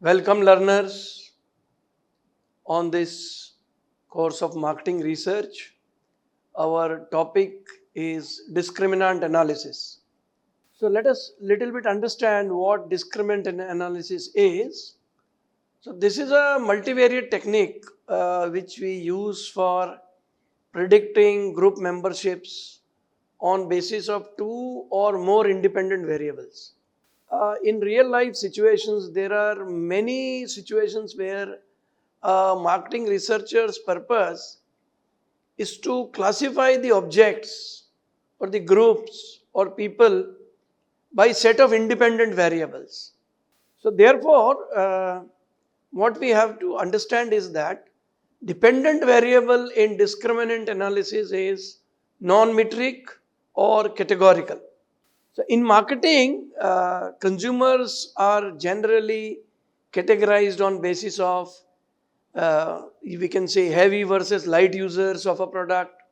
Welcome learners on this course of marketing research. Our topic is discriminant analysis. So let us little bit understand what discriminant analysis is. So this is a multivariate technique which we use for predicting group memberships on basis of two or more independent variables. In real life situations, there are many situations where marketing researchers' purpose is to classify the objects or the groups or people by set of independent variables. So therefore, what we have to understand is that dependent variable in discriminant analysis is non-metric or categorical. So in marketing, consumers are generally categorized on basis of we can say heavy versus light users of a product,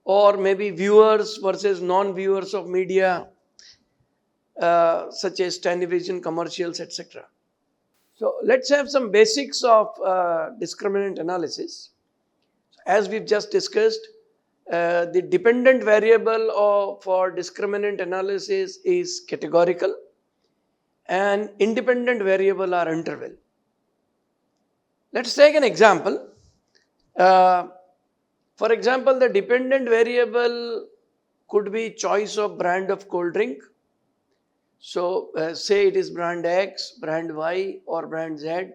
or maybe viewers versus non-viewers of media, such as television commercials, etc. So let's have some basics of discriminant analysis. As we've just discussed, the dependent variable for discriminant analysis is categorical and independent variable are interval. Let's take an example. For example, the dependent variable could be choice of brand of cold drink. So say it is brand X, brand Y or brand Z.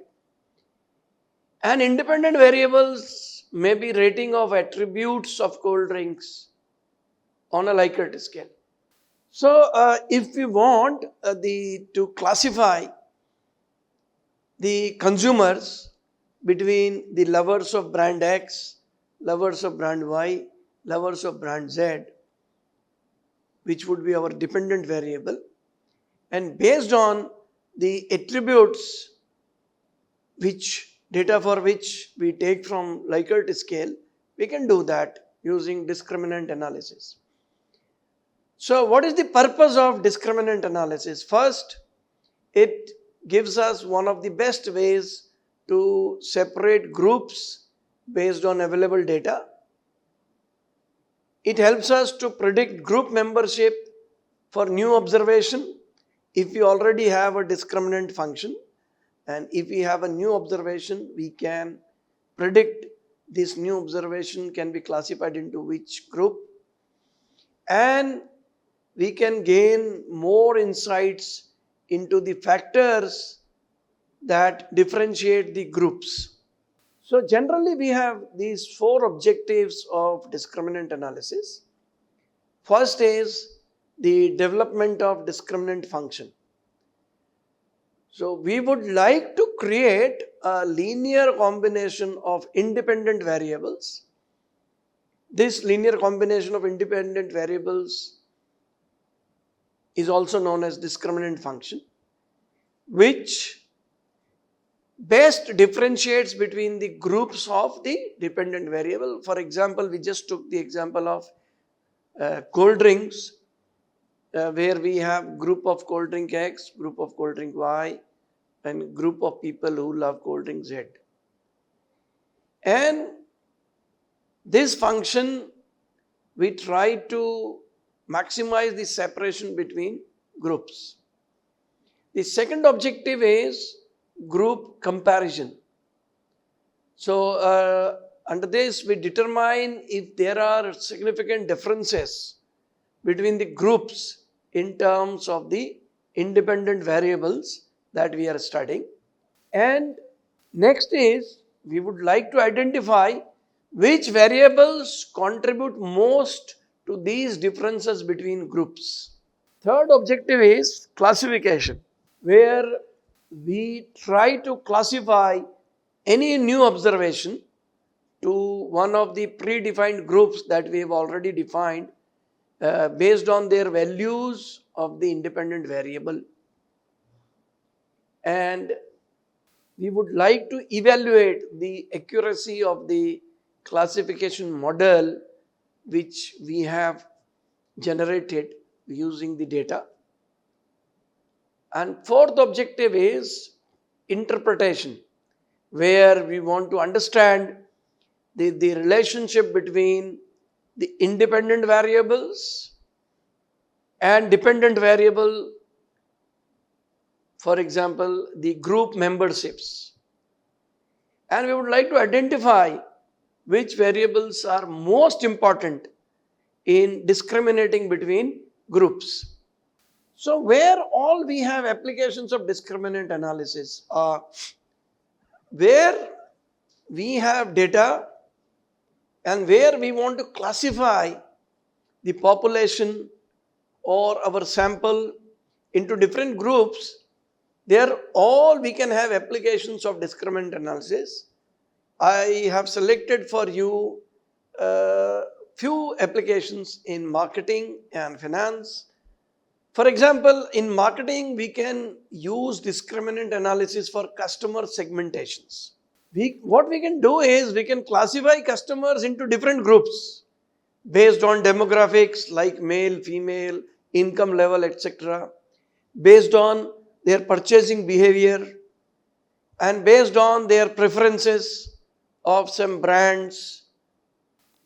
And independent variables may be rating of attributes of cold drinks on a Likert scale. So if we want to classify the consumers between the lovers of brand X, lovers of brand Y, lovers of brand Z, which would be our dependent variable, and based on the attributes data for which we take from Likert scale, we can do that using discriminant analysis. So what is the purpose of discriminant analysis? First, it gives us one of the best ways to separate groups based on available data. It helps us to predict group membership for new observation if we already have a discriminant function. And if we have a new observation, we can predict this new observation can be classified into which group. And we can gain more insights into the factors that differentiate the groups. So generally we have these four objectives of discriminant analysis. First is the development of discriminant function. So we would like to create a linear combination of independent variables. This linear combination of independent variables is also known as discriminant function, which best differentiates between the groups of the dependent variable. For example, we just took the example of cold drinks, where we have group of cold drink X, group of cold drink Y, and group of people who love cold drink Z. And this function, we try to maximize the separation between groups. The second objective is group comparison. So under this, we determine if there are significant differences between the groups in terms of the independent variables that we are studying. And next is, we would like to identify which variables contribute most to these differences between groups. Third objective is classification, where we try to classify any new observation to one of the predefined groups that we have already defined based on their values of the independent variable. And we would like to evaluate the accuracy of the classification model which we have generated using the data. And fourth objective is interpretation, where we want to understand the relationship between the independent variables and dependent variable, for example, the group memberships. And we would like to identify which variables are most important in discriminating between groups. So where all we have applications of discriminant analysis, where we have data and where we want to classify the population or our sample into different groups, there all we can have applications of discriminant analysis. I have selected for you few applications in marketing and finance. For example, in marketing, we can use discriminant analysis for customer segmentations. What we can do is we can classify customers into different groups based on demographics like male, female, income level, etc., based on their purchasing behavior and based on their preferences of some brands.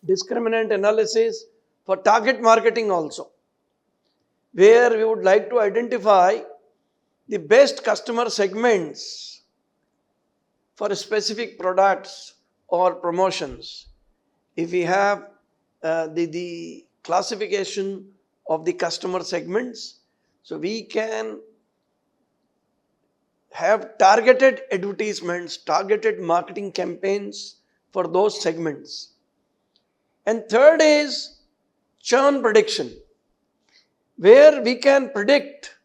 Discriminant analysis for target marketing also, where we would like to identify the best customer segments for specific products or promotions. If we have the classification of the customer segments, so we can have targeted advertisements, targeted marketing campaigns for those segments. And third is churn prediction, where we can predict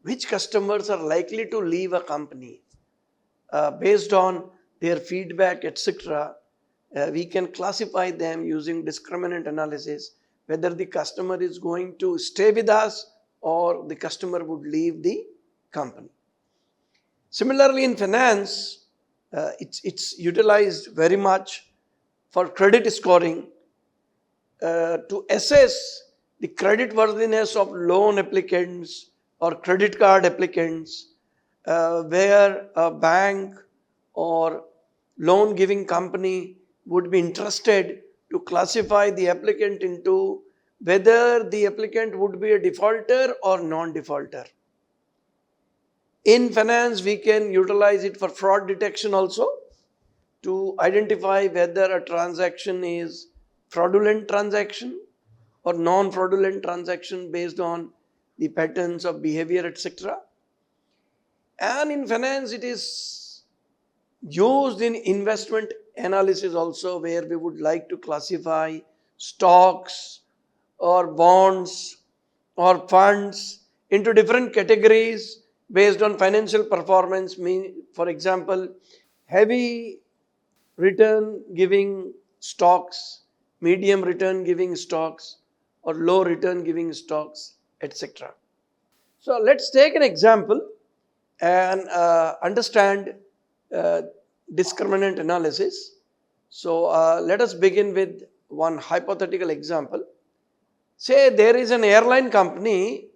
which customers are likely to leave a company based on their feedback, etc. We can classify them using discriminant analysis, whether the customer is going to stay with us or the customer would leave the company. Similarly, in finance, it's utilized very much for credit scoring to assess the creditworthiness of loan applicants or credit card applicants, where a bank or loan giving company would be interested to classify the applicant into whether the applicant would be a defaulter or non-defaulter. In finance, we can utilize it for fraud detection also, to identify whether a transaction is fraudulent transaction or non-fraudulent transaction based on the patterns of behavior, etc. And in finance, it is used in investment analysis also, where we would like to classify stocks or bonds or funds into different categories based on financial performance. For example, heavy return giving stocks, medium return giving stocks, or low return giving stocks, etc. So let's take an example and understand discriminant analysis. So let us begin with one hypothetical example. Say there is an airline company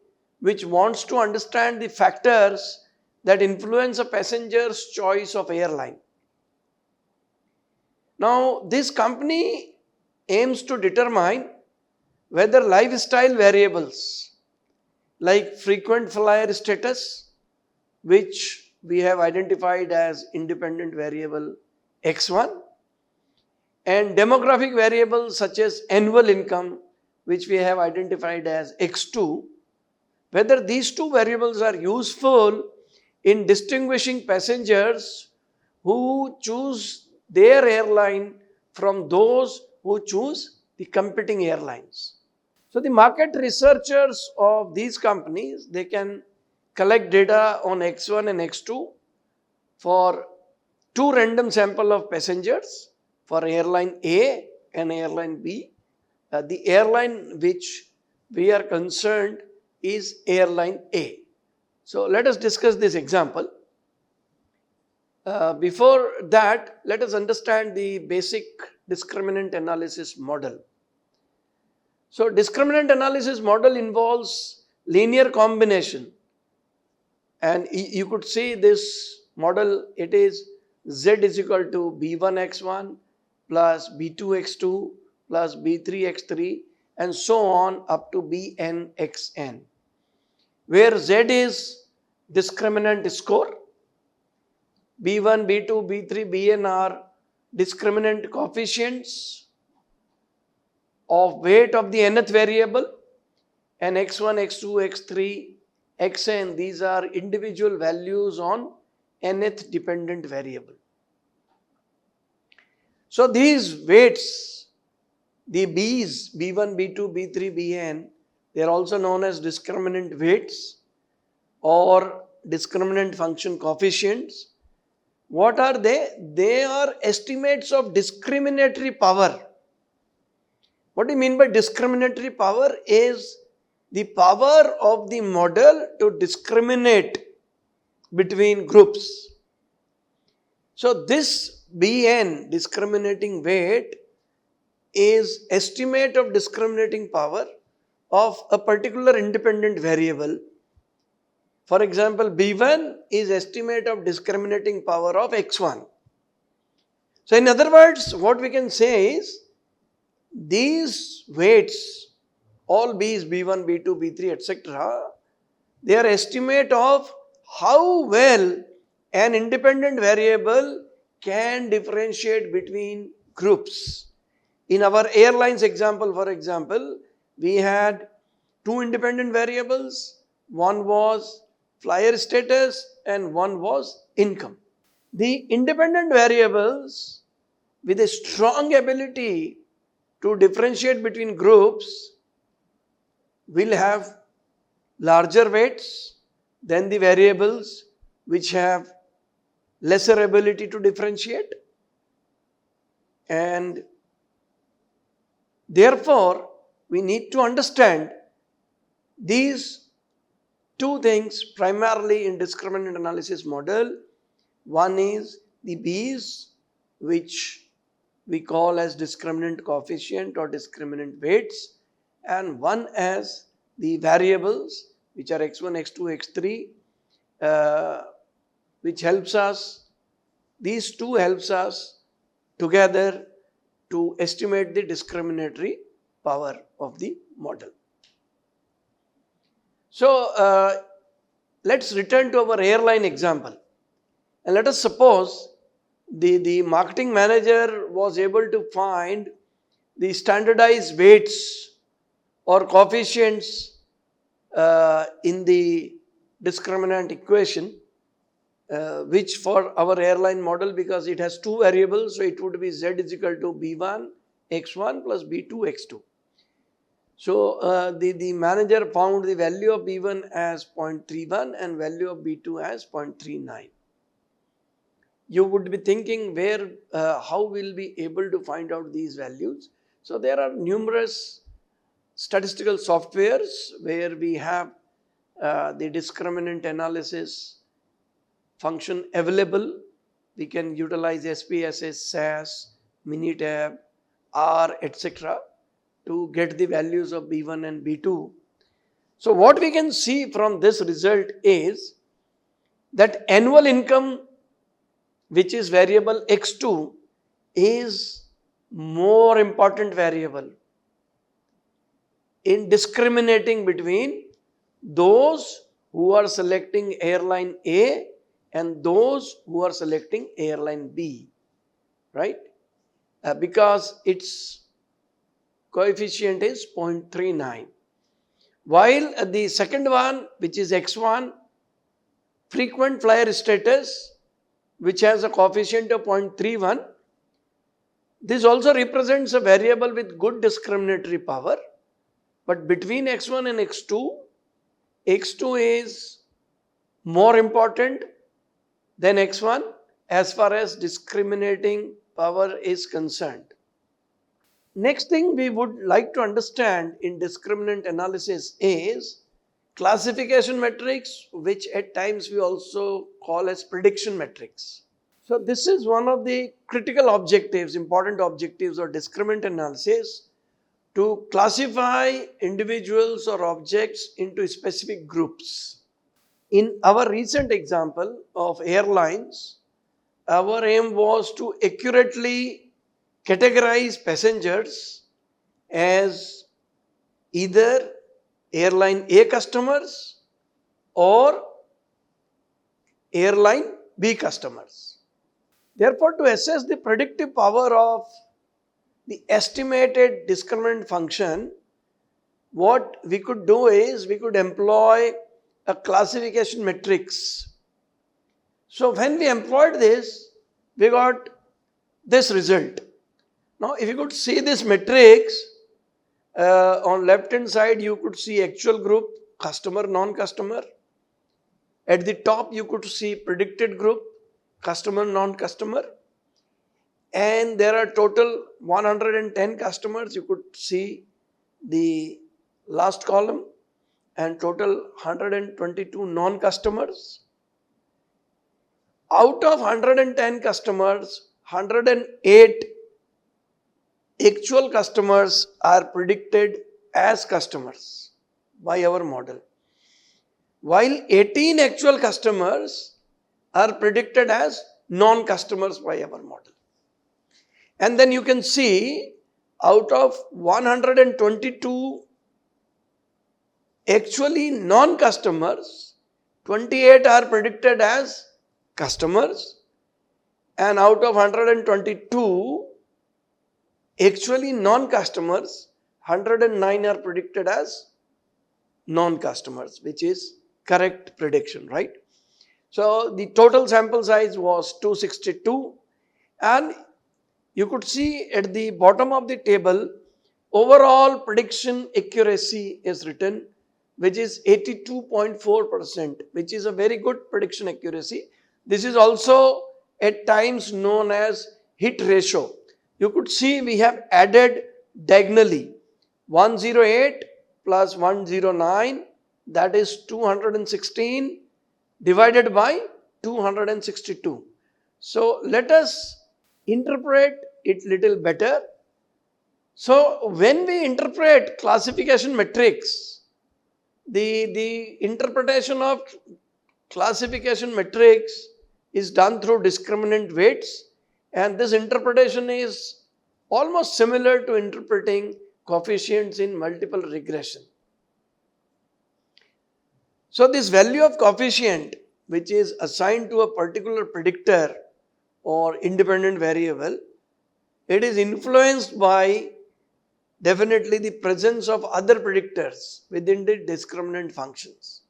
which wants to understand the factors that influence a passenger's choice of airline. Now, this company aims to determine whether lifestyle variables like frequent flyer status, which we have identified as independent variable X1, and demographic variables such as annual income, which we have identified as X2, whether these two variables are useful in distinguishing passengers who choose their airline from those who choose the competing airlines. So the market researchers of these companies, they can collect data on X1 and X2 for two random sample of passengers for airline A and airline B. The airline which we are concerned is airline A. So let us discuss this example. Before that, let us understand the basic discriminant analysis model. So discriminant analysis model involves linear combination, and you could see this model, it is z is equal to b1x1 plus b2x2 plus b3x3 and so on up to bnxn, where z is discriminant score, b1, b2, b3, bn are discriminant coefficients of weight of the nth variable, and x1, x2, x3, xn, these are individual values on nth dependent variable. So these weights, the b's, b1, b2, b3, bn, they are also known as discriminant weights or discriminant function coefficients. What are they? They are estimates of discriminatory power. What do you mean by discriminatory power? Is the power of the model to discriminate between groups. So this Bn, discriminating weight, is estimate of discriminating power of a particular independent variable. For example, B1 is estimate of discriminating power of x1. So in other words, what we can say is these weights, all b's, b1, b2, b3, etc., they are estimate of how well an independent variable can differentiate between groups. In our airlines example, for example, we had two independent variables. One was flyer status and one was income. The independent variables with a strong ability to differentiate between groups will have larger weights than the variables which have lesser ability to differentiate, and therefore we need to understand these two things primarily in discriminant analysis model. One is the b's, which we call as discriminant coefficient or discriminant weights, and one as the variables which are x1, x2, x3, which helps us, these two helps us together to estimate the discriminatory power of the model. So let's return to our airline example, and let us suppose the marketing manager was able to find the standardized weights or coefficients in the discriminant equation, which for our airline model, because it has two variables, so it would be z is equal to b1 x1 plus b2 x2. So the manager found the value of b1 as 0.31 and value of b2 as 0.39. You would be thinking where, how will we be able to find out these values? So there are numerous statistical softwares where we have the discriminant analysis function available. We can utilize SPSS, SAS, Minitab, R, etc. to get the values of B1 and B2. So what we can see from this result is that annual income, which is variable x2, is more important variable in discriminating between those who are selecting airline A and those who are selecting airline B, right? Because its coefficient is 0.39. While the second one, which is x1, frequent flyer status, which has a coefficient of 0.31, this also represents a variable with good discriminatory power. But between x1 and x2, x2 is more important than x1 as far as discriminating power is concerned. Next thing we would like to understand in discriminant analysis is classification metrics, which at times we also call as prediction metrics. So this is one of the critical objectives, important objectives of discriminant analysis, to classify individuals or objects into specific groups. In our recent example of airlines, our aim was to accurately categorize passengers as either airline A customers or airline B customers. Therefore, to assess the predictive power of the estimated discriminant function, what we could do is we could employ a classification matrix. So when we employed this, we got this result. Now if you could see this matrix, on left hand side you could see actual group, customer, non-customer. At the top you could see predicted group, customer, non-customer. And there are total 110 customers. You could see the last column, and total 122 non-customers. Out of 110 customers, 108 actual customers are predicted as customers by our model, while 18 actual customers are predicted as non-customers by our model. And then you can see out of 122 actually non-customers, 28 are predicted as customers, and out of 122 actually non-customers, 109 are predicted as non-customers, which is correct prediction, right? So the total sample size was 262, and you could see at the bottom of the table, overall prediction accuracy is written, which is 82.4%, which is a very good prediction accuracy. This is also at times known as hit ratio. You could see we have added diagonally 108 plus 109, that is 216 divided by 262. So let us interpret it little better. So when we interpret classification matrix, the interpretation of classification matrix is done through discriminant weights, and this interpretation is almost similar to interpreting coefficients in multiple regression. So this value of coefficient, which is assigned to a particular predictor or independent variable, it is influenced by definitely the presence of other predictors within the discriminant functions.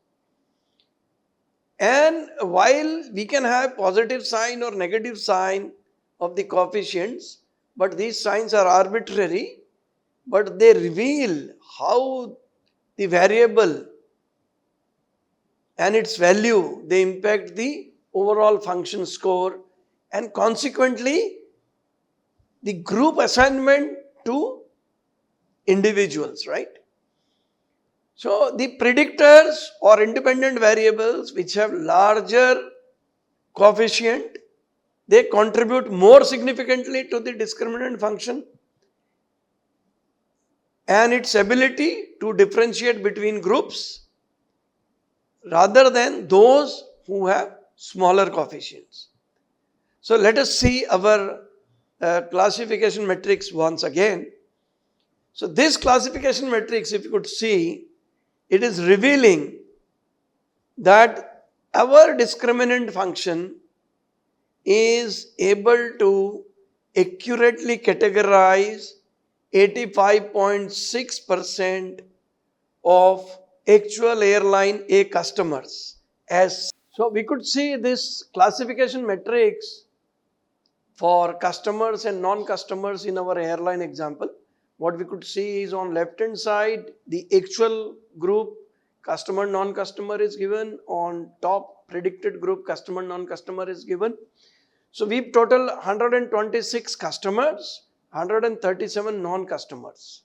And while we can have positive sign or negative sign of the coefficients, but these signs are arbitrary, but they reveal how the variable and its value, they impact the overall function score, and consequently the group assignment to individuals, right? So the predictors or independent variables which have larger coefficient, they contribute more significantly to the discriminant function and its ability to differentiate between groups, rather than those who have smaller coefficients. So let us see our classification matrix once again. So this classification matrix, if you could see, it is revealing that our discriminant function is able to accurately categorize 85.6% of actual airline A customers as. So we could see this classification matrix for customers and non-customers in our airline example. What we could see is on left hand side, the actual group, customer, non-customer is given. On top, predicted group, customer, non-customer is given. So we total 126 customers, 137 non-customers.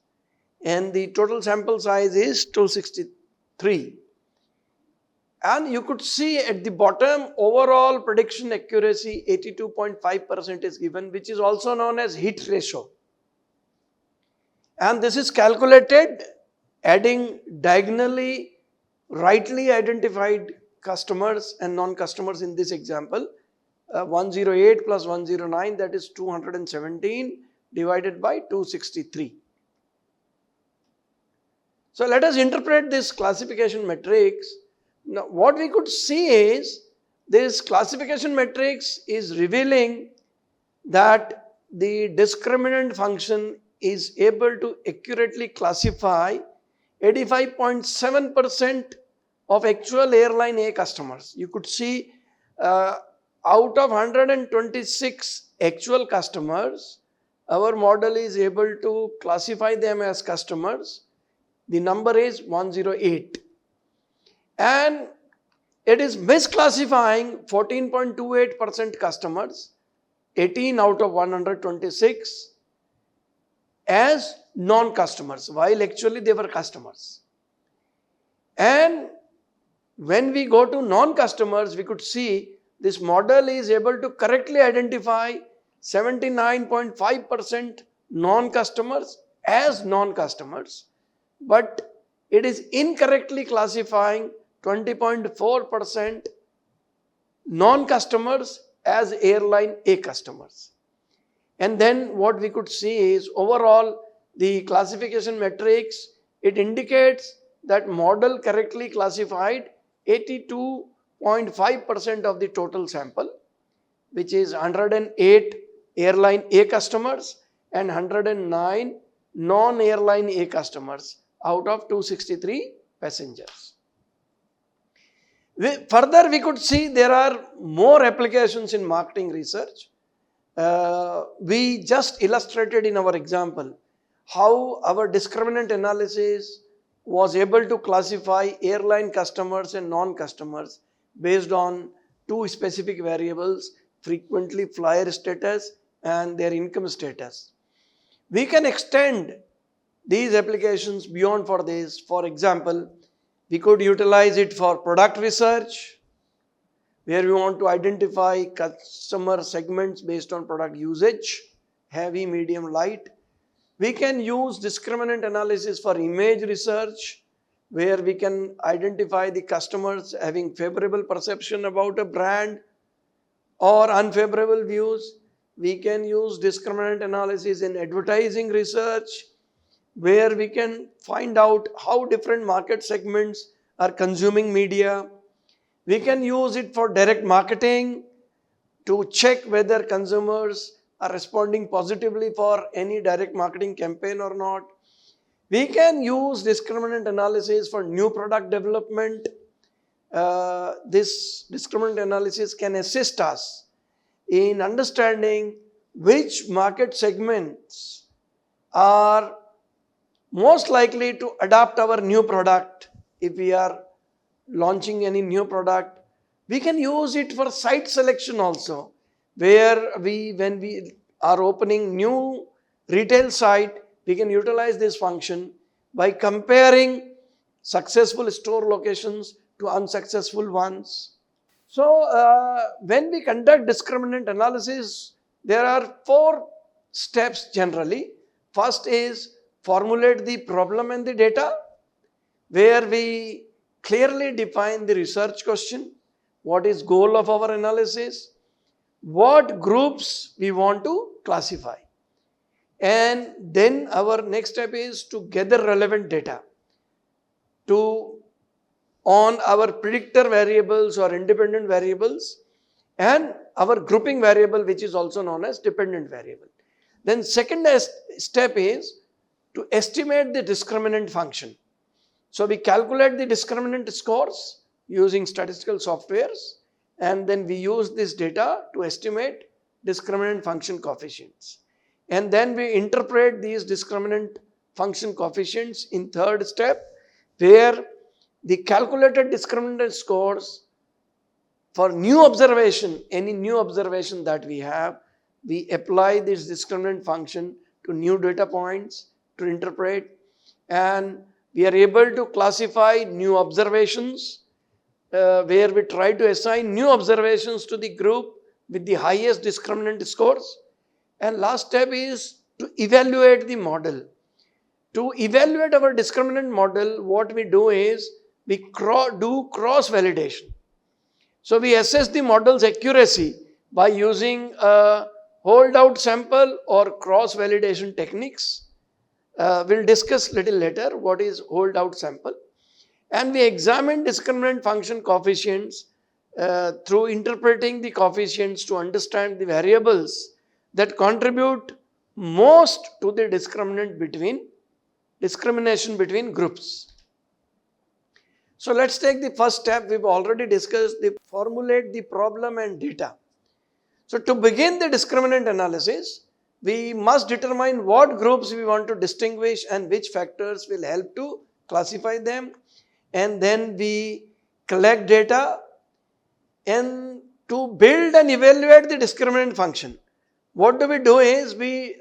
And the total sample size is 263. And you could see at the bottom, overall prediction accuracy 82.5% is given, which is also known as hit ratio. And this is calculated adding diagonally rightly identified customers and non-customers in this example. 108 plus 109, that is 217 divided by 263. So let us interpret this classification matrix. Now what we could see is this classification matrix is revealing that the discriminant function is able to accurately classify 85.7% of actual airline A customers. You could see out of 126 actual customers, our model is able to classify them as customers. The number is 108. And it is misclassifying 14.28% customers, 18 out of 126, as non-customers, while actually they were customers. And when we go to non-customers, we could see this model is able to correctly identify 79.5% non-customers as non-customers, but it is incorrectly classifying 20.4% non-customers as airline A customers. And then what we could see is overall the classification matrix, it indicates that model correctly classified 82.5% of the total sample, which is 108 airline A customers and 109 non-airline A customers out of 263 passengers. Further, we could see there are more applications in marketing research. We just illustrated in our example how our discriminant analysis was able to classify airline customers and non-customers based on two specific variables, frequently flyer status and their income status. We can extend these applications beyond for this. For example, we could utilize it for product research, where we want to identify customer segments based on product usage, heavy, medium, light. We can use discriminant analysis for image research, where we can identify the customers having favorable perception about a brand or unfavorable views. We can use discriminant analysis in advertising research, where we can find out how different market segments are consuming media. We can use it for direct marketing to check whether consumers are responding positively for any direct marketing campaign or not. We can use discriminant analysis for new product development. This discriminant analysis can assist us in understanding which market segments are most likely to adopt our new product. If we are launching any new product, we can use it for site selection also, where when we are opening new retail site, we can utilize this function by comparing successful store locations to unsuccessful ones. So when we conduct discriminant analysis, there are 4 steps generally. First is formulate the problem and the data, where we clearly define the research question, what is goal of our analysis, what groups we want to classify. And then our next step is to gather relevant data on our predictor variables or independent variables and our grouping variable, which is also known as dependent variable. Then second step is to estimate the discriminant function. So we calculate the discriminant scores using statistical softwares, and then we use this data to estimate discriminant function coefficients. And then we interpret these discriminant function coefficients in third step, where the calculated discriminant scores for new observation, any new observation that we have, we apply this discriminant function to new data points to interpret, and we are able to classify new observations, where we try to assign new observations to the group with the highest discriminant scores. And last step is to evaluate the model. To evaluate our discriminant model, what we do is we do cross validation. So we assess the model's accuracy by using a holdout sample or cross-validation techniques. We'll discuss little later what is holdout sample. And we examine discriminant function coefficients through interpreting the coefficients to understand the variables that contribute most to the discrimination between groups. So let's take the first step. We've already discussed the formulate the problem and data. So to begin the discriminant analysis, we must determine what groups we want to distinguish and which factors will help to classify them. And then we collect data, and to build and evaluate the discriminant function, what do is we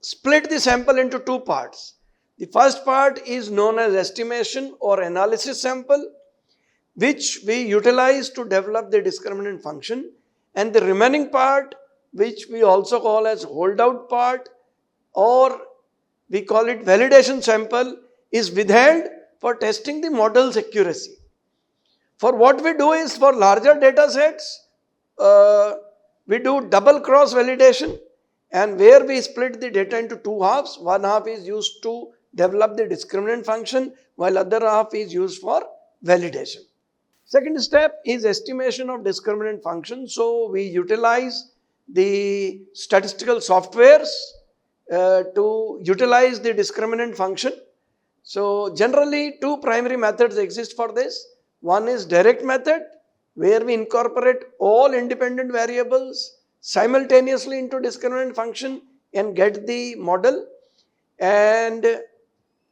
split the sample into two parts. The first part is known as estimation or analysis sample, which we utilize to develop the discriminant function, and the remaining part, which we also call as holdout part, or we call it validation sample, is withheld for testing the model's accuracy. For what we do is, for larger data sets, we do double cross validation, and where we split the data into two halves. One half is used to develop the discriminant function, while other half is used for validation. Second step is estimation of discriminant function. So we utilize the statistical softwares to utilize the discriminant function. So generally two primary methods exist for this. One is direct method, where we incorporate all independent variables simultaneously into discriminant function and get the model. And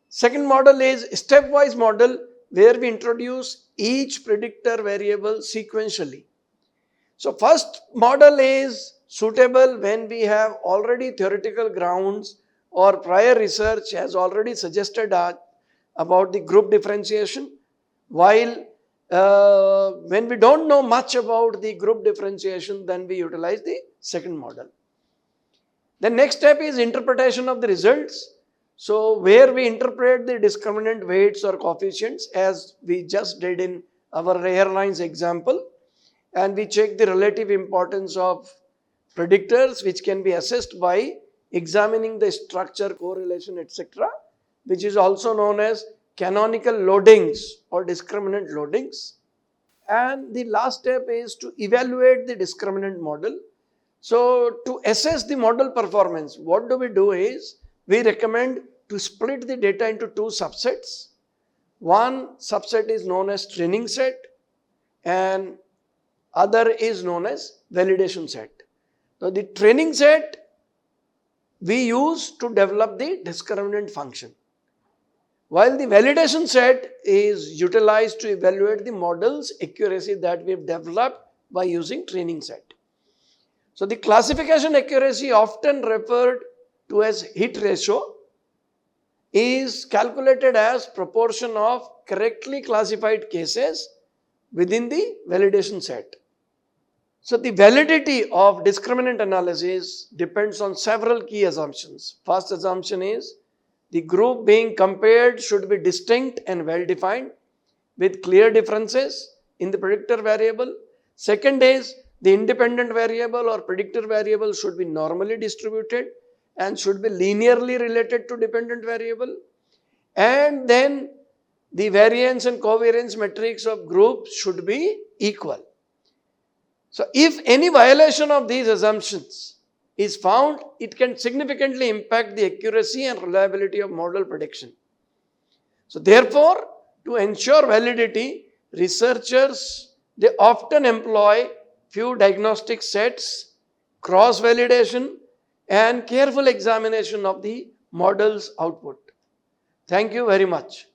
second model is stepwise model, where we introduce each predictor variable sequentially. So first model is suitable when we have already theoretical grounds or prior research has already suggested about the group differentiation, while when we don't know much about the group differentiation, then we utilize the second model. The next step is interpretation of the results. So where we interpret the discriminant weights or coefficients, as we just did in our airlines example, and we check the relative importance of predictors, which can be assessed by examining the structure, correlation, etc., which is also known as canonical loadings or discriminant loadings. And the last step is to evaluate the discriminant model. So to assess the model performance, what do is we recommend to split the data into two subsets. One subset is known as training set and other is known as validation set. So the training set we use to develop the discriminant function, while the validation set is utilized to evaluate the model's accuracy that we have developed by using training set. So the classification accuracy, often referred to as hit ratio, is calculated as proportion of correctly classified cases within the validation set. So the validity of discriminant analysis depends on several key assumptions. First assumption is the group being compared should be distinct and well defined with clear differences in the predictor variable. Second is the independent variable or predictor variable should be normally distributed and should be linearly related to dependent variable. And then the variance and covariance metrics of groups should be equal. So if any violation of these assumptions is found, it can significantly impact the accuracy and reliability of model prediction. So therefore, to ensure validity, researchers, they often employ few diagnostic sets, cross-validation, and careful examination of the model's output. Thank you very much.